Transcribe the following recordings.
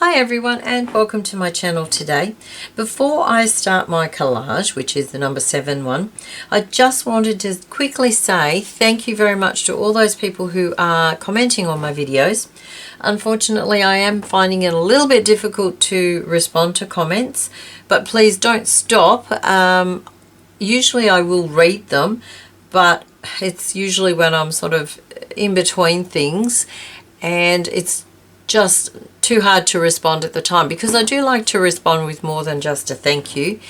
Hi everyone and welcome to my channel today. Before I start my collage, which is the number 7 one, I just wanted to quickly say thank you very much to all those people who are commenting on my videos. Unfortunately, I am finding it a little bit difficult to respond to comments, but please don't stop. Usually I will read them, but it's usually when I'm sort of in between things and it's just too hard to respond at the time, because I do like to respond with more than just a thank you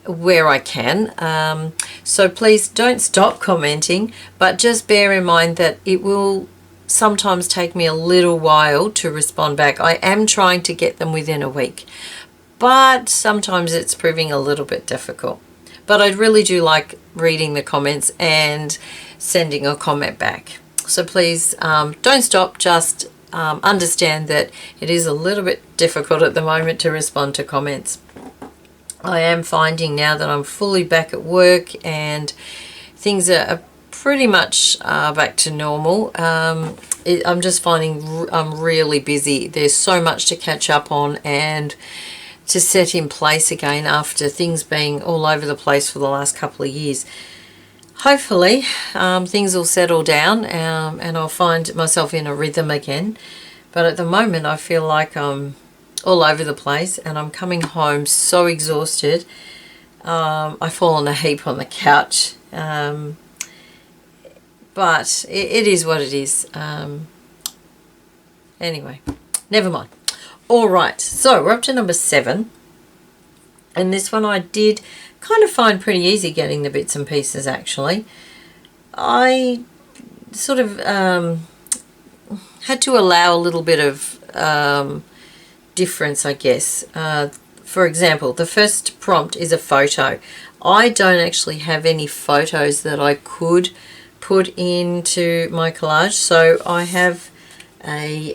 where I can. So please don't stop commenting, but just bear in mind that it will sometimes take me a little while to respond back. I am trying to get them within a week, but sometimes it's proving a little bit difficult. But I really do like reading the comments and sending a comment back. So please don't stop, just understand that it is a little bit difficult at the moment to respond to comments. I am finding now that I'm fully back at work and things are pretty much back to normal. I'm just finding I'm really busy. There's so much to catch up on and to set in place again after things being all over the place for the last couple of years. Hopefully things will settle down and I'll find myself in a rhythm again. But at the moment I feel like I'm all over the place and I'm coming home so exhausted. I fall on a heap on the couch. But it is what it is. Anyway, never mind. Alright, so we're up to number 7. And this one I did kind of find pretty easy getting the bits and pieces actually. I sort of had to allow a little bit of difference, I guess. For example, the first prompt is a photo. I don't actually have any photos that I could put into my collage, so I have a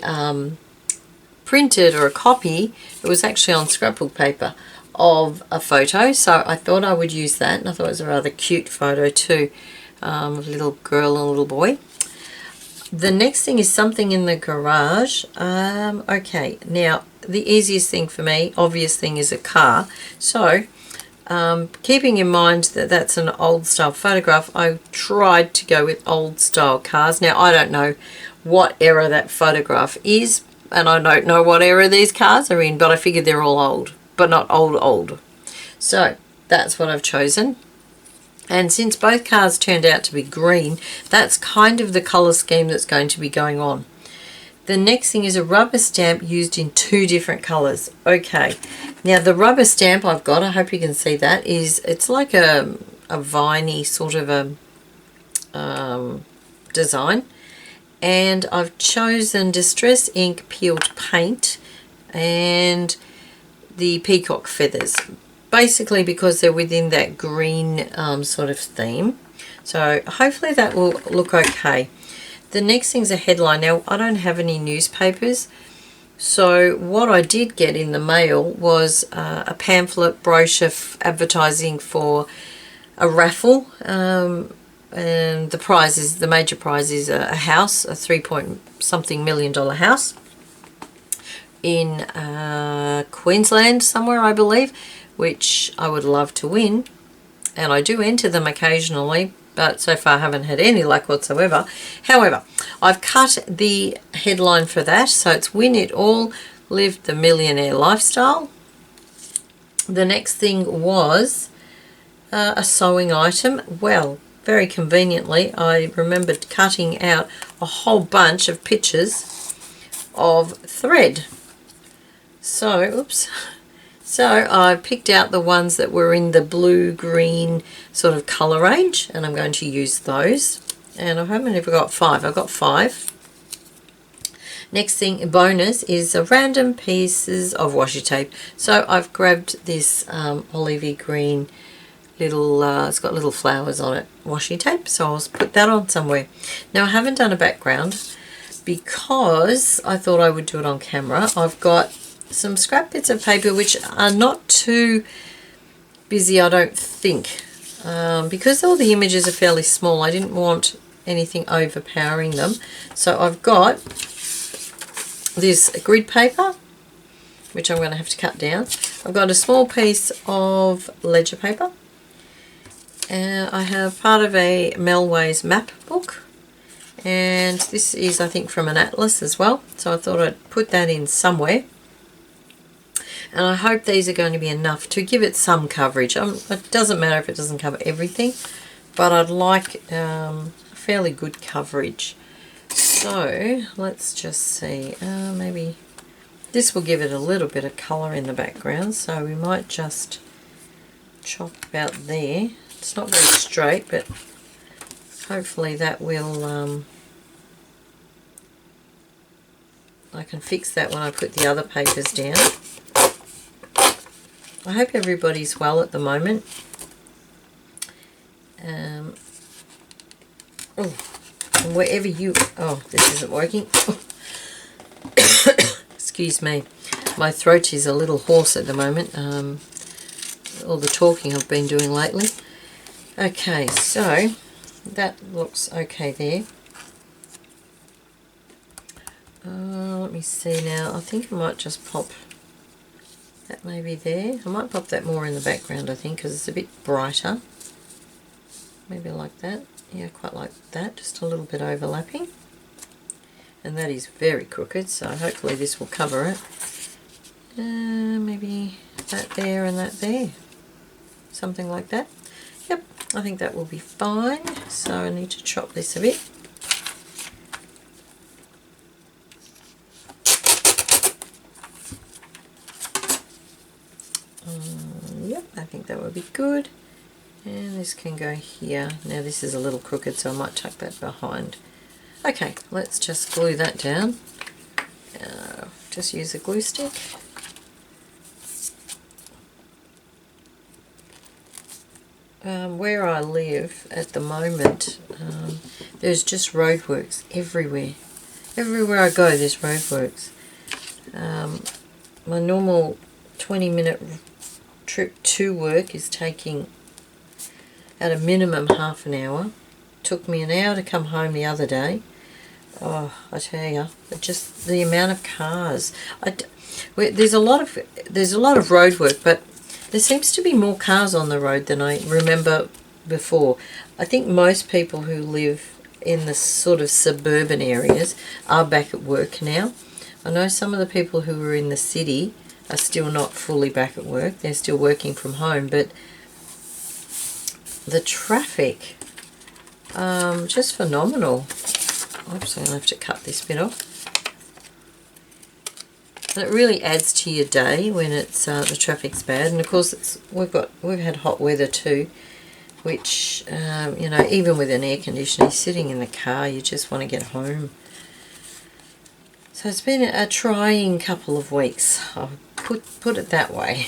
printed or a copy. It was actually on scrapbook paper of a photo, so I thought I would use that, and I thought it was a rather cute photo too, a little girl and a little boy. The next thing is something in the garage. Okay, now the easiest thing for me, obvious thing, is a car. So keeping in mind that that's an old style photograph, I tried to go with old style cars. Now I don't know what era that photograph is, and I don't know what era these cars are in, but I figured they're all old, but not old. So that's what I've chosen. And since both cars turned out to be green, that's kind of the color scheme that's going to be going on. The next thing is a rubber stamp used in 2 different colors. Okay, now the rubber stamp I've got, I hope you can see that, it's like a viney sort of a design. And I've chosen Distress Ink Peeled Paint and the Peacock Feathers, basically because they're within that green sort of theme. So hopefully that will look okay. The next thing's a headline. Now I don't have any newspapers, so what I did get in the mail was a pamphlet brochure advertising for a raffle, and the prize is, the major prize is a house, a 3-point-something million house in Queensland somewhere, I believe, which I would love to win, and I do enter them occasionally, but so far I haven't had any luck whatsoever. However, I've cut the headline for that, so it's Win It All, Live the Millionaire Lifestyle. The next thing was a sewing item. Well, very conveniently I remembered cutting out a whole bunch of pictures of thread. So, oops. So I picked out the ones that were in the blue-green sort of colour range, and I'm going to use those. And I haven't ever got 5. I've got 5. Next thing, bonus, is a random pieces of washi tape. So I've grabbed this olivey green little, it's got little flowers on it, washi tape. So I'll put that on somewhere. Now I haven't done a background because I thought I would do it on camera. I've got some scrap bits of paper which are not too busy, I don't think, because all the images are fairly small. I didn't want anything overpowering them, so I've got this grid paper which I'm going to have to cut down. I've got a small piece of ledger paper. I have part of a Melways map book, and this is, I think, from an atlas as well, so I thought I'd put that in somewhere. And I hope these are going to be enough to give it some coverage. It doesn't matter if it doesn't cover everything, but I'd like fairly good coverage. So let's just see, maybe this will give it a little bit of colour in the background, so we might just chop about there. It's not very straight, but hopefully that will, I can fix that when I put the other papers down. I hope everybody's well at the moment. And wherever you... Oh, this isn't working. Excuse me. My throat is a little hoarse at the moment. All the talking I've been doing lately. Okay, so that looks okay there. Let me see now. I think I might just pop that maybe there. I might pop that more in the background, I think, because it's a bit brighter. Maybe like that. Yeah, quite like that. Just a little bit overlapping. And that is very crooked, so hopefully this will cover it. Maybe that there and that there. Something like that. Yep, I think that will be fine. So I need to chop this a bit. Yep, I think that would be good. And this can go here. Now this is a little crooked, so I might tuck that behind. Okay, let's just glue that down. Just use a glue stick. Where I live at the moment, there's just roadworks everywhere. Everywhere I go, there's roadworks. My normal 20-minute trip to work is taking at a minimum half an hour. Took me an hour to come home the other day. Oh, I tell you, just the amount of cars. There's a lot of road work, but there seems to be more cars on the road than I remember before. I think most people who live in the sort of suburban areas are back at work now. I know some of the people who are in the city are still not fully back at work. They're still working from home, but the traffic, just phenomenal. Oops, I'm going to have to cut this bit off. And it really adds to your day when it's the traffic's bad. And of course, we've had hot weather too, which you know, even with an air conditioner, sitting in the car, you just want to get home. So it's been a trying couple of weeks. I'll put it that way.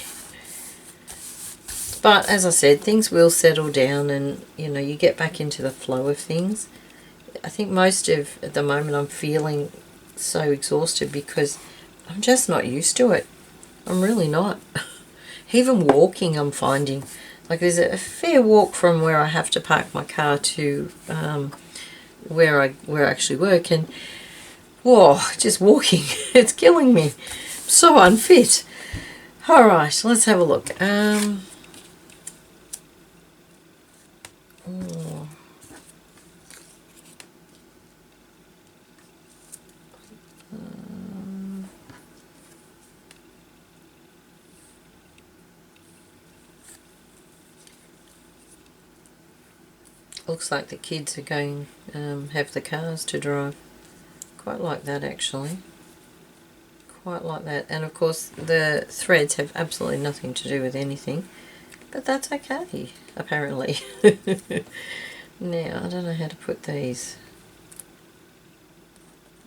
But as I said, things will settle down, and you know, you get back into the flow of things. I think at the moment I'm feeling so exhausted because I'm just not used to it. I'm really not. Even walking, I'm finding like there's a fair walk from where I have to park my car to where I actually work, and whoa, just walking, it's killing me. I'm so unfit. All right, let's have a look. Looks like the kids are going have the cars to drive. Quite like that, actually. Quite like that. And of course the threads have absolutely nothing to do with anything, but that's okay, apparently. Now I don't know how to put these.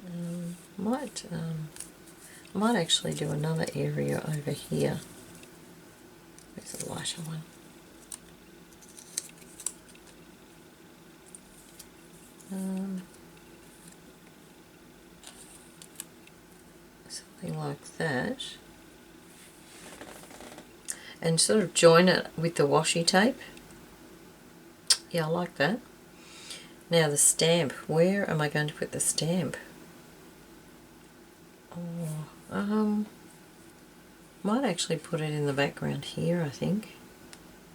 I might actually do another area over here. There's a lighter one. Something like that, and sort of join it with the washi tape. Yeah, I like that. Now the stamp, where am I going to put the stamp? Oh, Might actually put it in the background here, I think,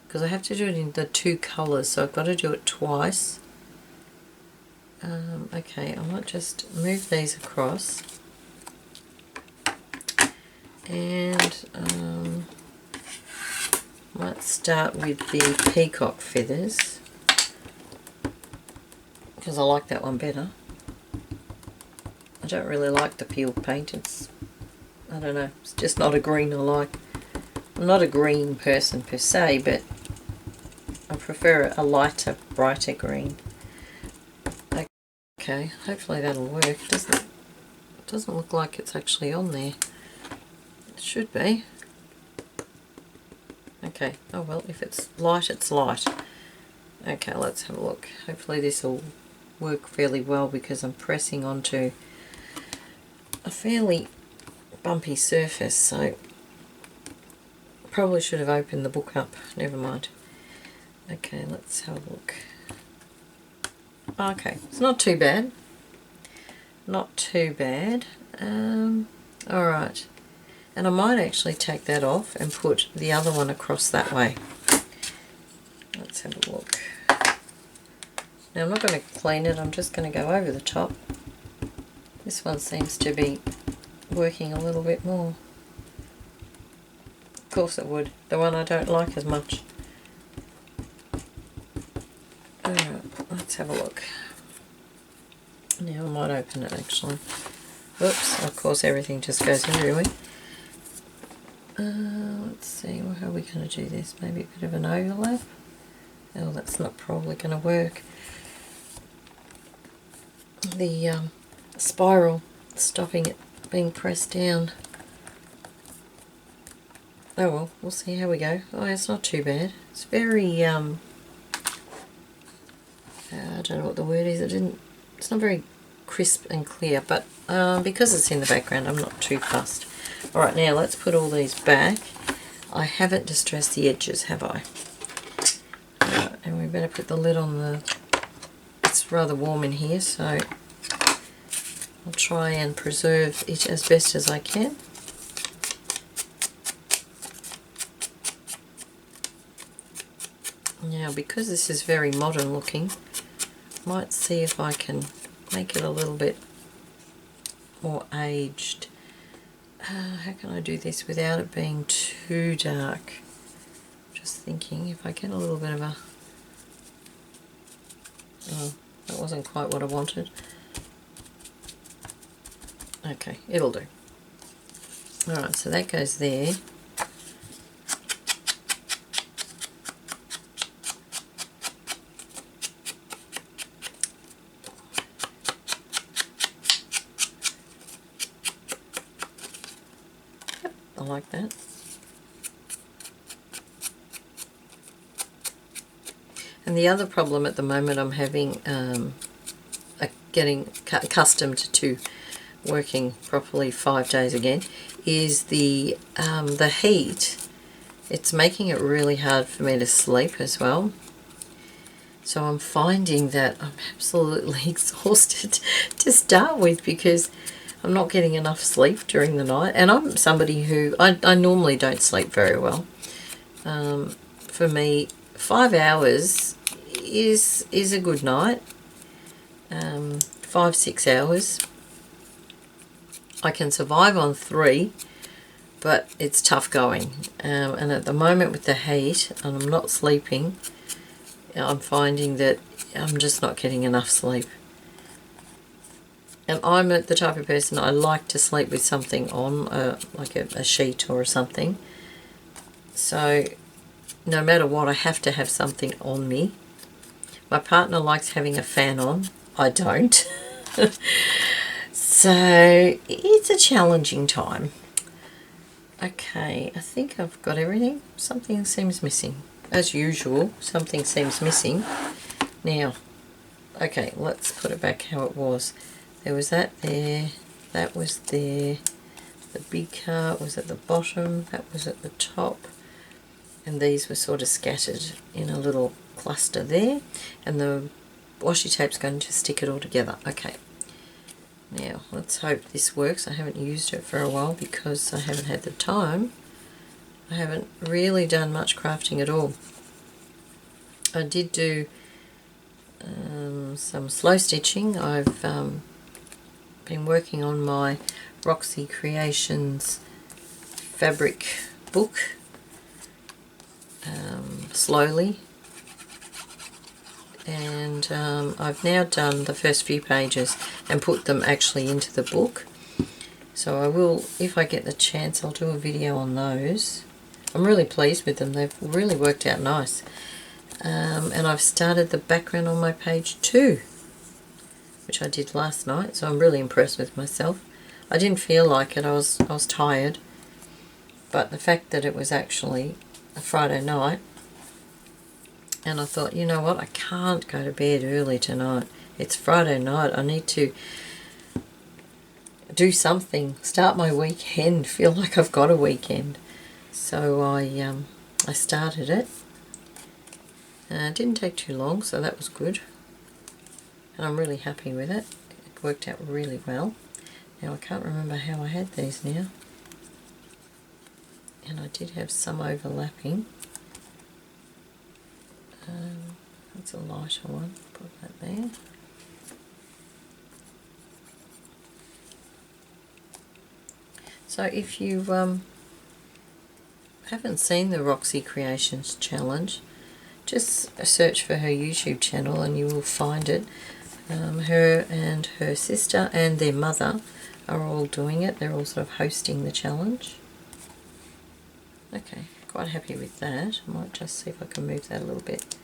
because I have to do it in the two colours, so I've got to do it twice. Okay, I might just move these across, and might start with the Peacock Feathers, because I like that one better. I don't really like the peeled paint. I don't know, it's just not a green I like. I'm not a green person per se, but I prefer a lighter, brighter green. Okay, hopefully that'll work. It doesn't look like it's actually on there. It should be. Okay, oh well, if it's light, it's light. Okay, let's have a look. Hopefully this will work fairly well, because I'm pressing onto a fairly bumpy surface, so probably should have opened the book up. Never mind. Okay, let's have a look. Okay, it's not too bad. Not too bad. Alright. And I might actually take that off and put the other one across that way. Let's have a look. Now I'm not going to clean it, I'm just going to go over the top. This one seems to be working a little bit more. Of course it would. The one I don't like as much. Alright, let's have a look. Now I might open it actually. Oops, of course everything just goes everywhere. Let's see, how are we going to do this? Maybe a bit of an overlap? Oh, that's not probably going to work. The spiral stopping it being pressed down. Oh well, we'll see how we go. Oh, it's not too bad. It's very, I don't know what the word is. It's not very crisp and clear, but because it's in the background, I'm not too fussed. Alright, now let's put all these back. I haven't distressed the edges, have I? Right, and we better put the lid on the... It's rather warm in here, so I'll try and preserve it as best as I can. Now, because this is very modern looking, I might see if I can make it a little bit more aged. How can I do this without it being too dark? Just thinking, if I get a little bit of a... Oh, that wasn't quite what I wanted. Okay, it'll do. Alright, so that goes there. I like that. And the other problem at the moment I'm having, getting accustomed to working properly 5 days again, is the heat. It's making it really hard for me to sleep as well. So I'm finding that I'm absolutely exhausted to start with, because I'm not getting enough sleep during the night, and I'm somebody who I normally don't sleep very well. For me, 5 hours is a good night. 5-6 hours. I can survive on 3, but it's tough going. And at the moment with the heat, and I'm not sleeping, I'm finding that I'm just not getting enough sleep. And I'm the type of person, I like to sleep with something on, like a sheet or something. So no matter what, I have to have something on me. My partner likes having a fan on. I don't. So it's a challenging time. Okay, I think I've got everything. Something seems missing. As usual, something seems missing. Now, okay, let's put it back how it was. There was that there, that was there, the big card was at the bottom, that was at the top, and these were sort of scattered in a little cluster there, and the washi tape's going to stick it all together. Okay, now let's hope this works. I haven't used it for a while because I haven't had the time. I haven't really done much crafting at all. I did do some slow stitching. I've been working on my Roxy Creations fabric book slowly, and I've now done the first few pages and put them actually into the book. So I will, if I get the chance, I'll do a video on those. I'm really pleased with them. They've really worked out nice. And I've started the background on my page too, which I did last night, so I'm really impressed with myself. I didn't feel like it. I was tired, but the fact that it was actually a Friday night, and I thought, you know what, I can't go to bed early tonight. It's Friday night. I need to do something, start my weekend, feel like I've got a weekend. So I started it. It didn't take too long, so that was good. And I'm really happy with it. It worked out really well. Now I can't remember how I had these now. And I did have some overlapping. That's a lighter one. Put that there. So if you haven't seen the Roxy Creations challenge, just search for her YouTube channel and you will find it. Her and her sister and their mother are all doing it. They're all sort of hosting the challenge. Okay, quite happy with that. I might just see if I can move that a little bit.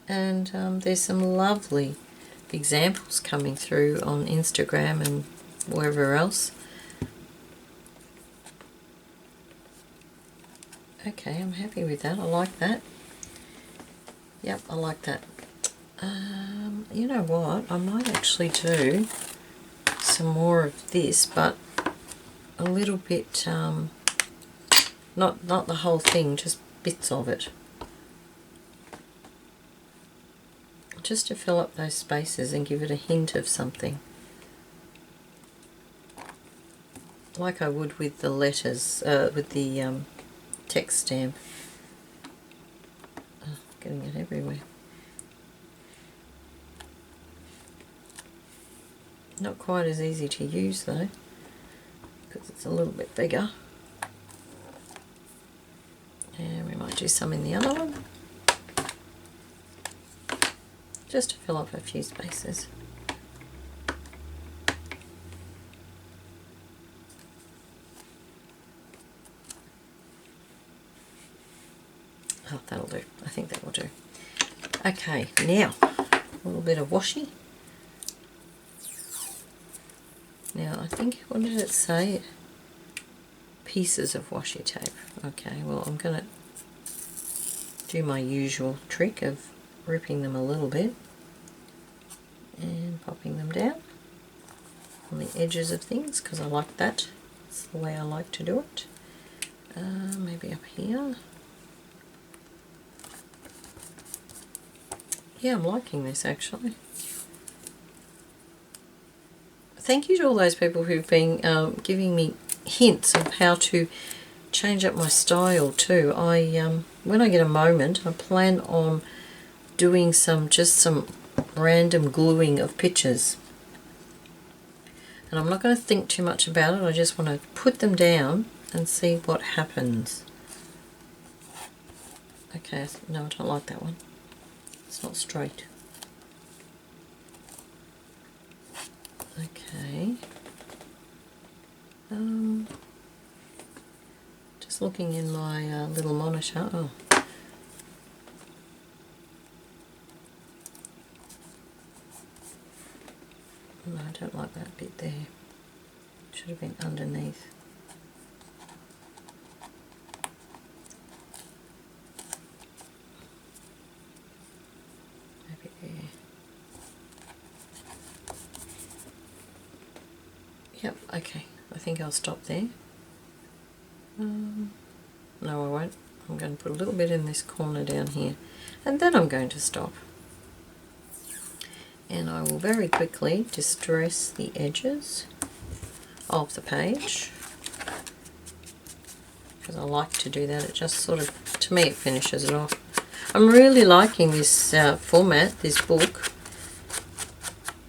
And there's some lovely examples coming through on Instagram and wherever else. Okay, I'm happy with that. I like that. Yep, I like that. You know what? I might actually do some more of this, but a little bit, not the whole thing, just bits of it. Just to fill up those spaces and give it a hint of something. Like I would with the letters, with the text stamp. Oh, getting it everywhere. Not quite as easy to use though, because it's a little bit bigger. And we might do some in the other one, just to fill up a few spaces. Oh, that'll do. I think that will do. Okay, now a little bit of washi. Now I think, what did it say? Pieces of washi tape. Okay, well I'm going to do my usual trick of ripping them a little bit and popping them down on the edges of things, because I like that. That's the way I like to do it. Maybe up here. Yeah, I'm liking this actually. Thank you to all those people who've been giving me hints of how to change up my style too. When I get a moment, I plan on doing just some random gluing of pictures. And I'm not going to think too much about it. I just want to put them down and see what happens. Okay, no, I don't like that one. It's not straight. Okay. Just looking in my little monitor. Oh. No, I don't like that bit there. Should have been underneath. Maybe there. Yep, okay. I think I'll stop there. No, I won't. I'm going to put a little bit in this corner down here, and then I'm going to stop. And I will very quickly distress the edges of the page. because I like to do that. It just sort of, to me, it finishes it off. I'm really liking this format, this book.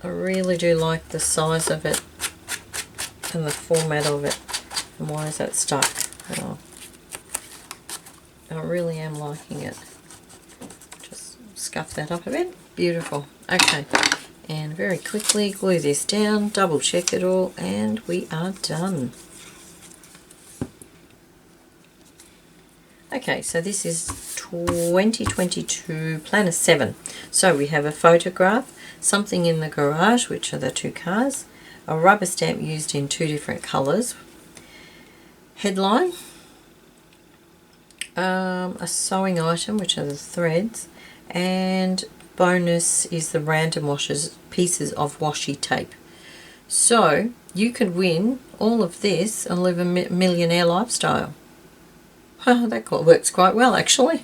I really do like the size of it and the format of it. And why is that stuck? Oh, I really am liking it. Just scuff that up a bit. Beautiful. Okay, and very quickly glue this down, double check it all, and we are done. Okay, so this is 2022 Planner 7. So we have a photograph, something in the garage, which are the 2 cars, a rubber stamp used in 2 different colours, headline, a sewing item, which are the threads, and bonus is the random pieces of washi tape. So you could win all of this and live a millionaire lifestyle. That works quite well, actually.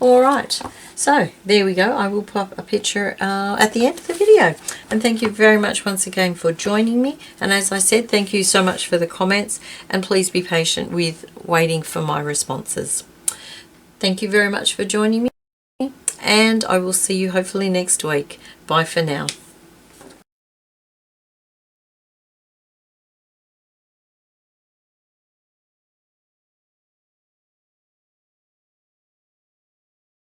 Alright, so there we go. I will pop a picture at the end of the video. And thank you very much once again for joining me. And as I said, thank you so much for the comments. And please be patient with waiting for my responses. Thank you very much for joining me. And I will see you hopefully next week. Bye for now.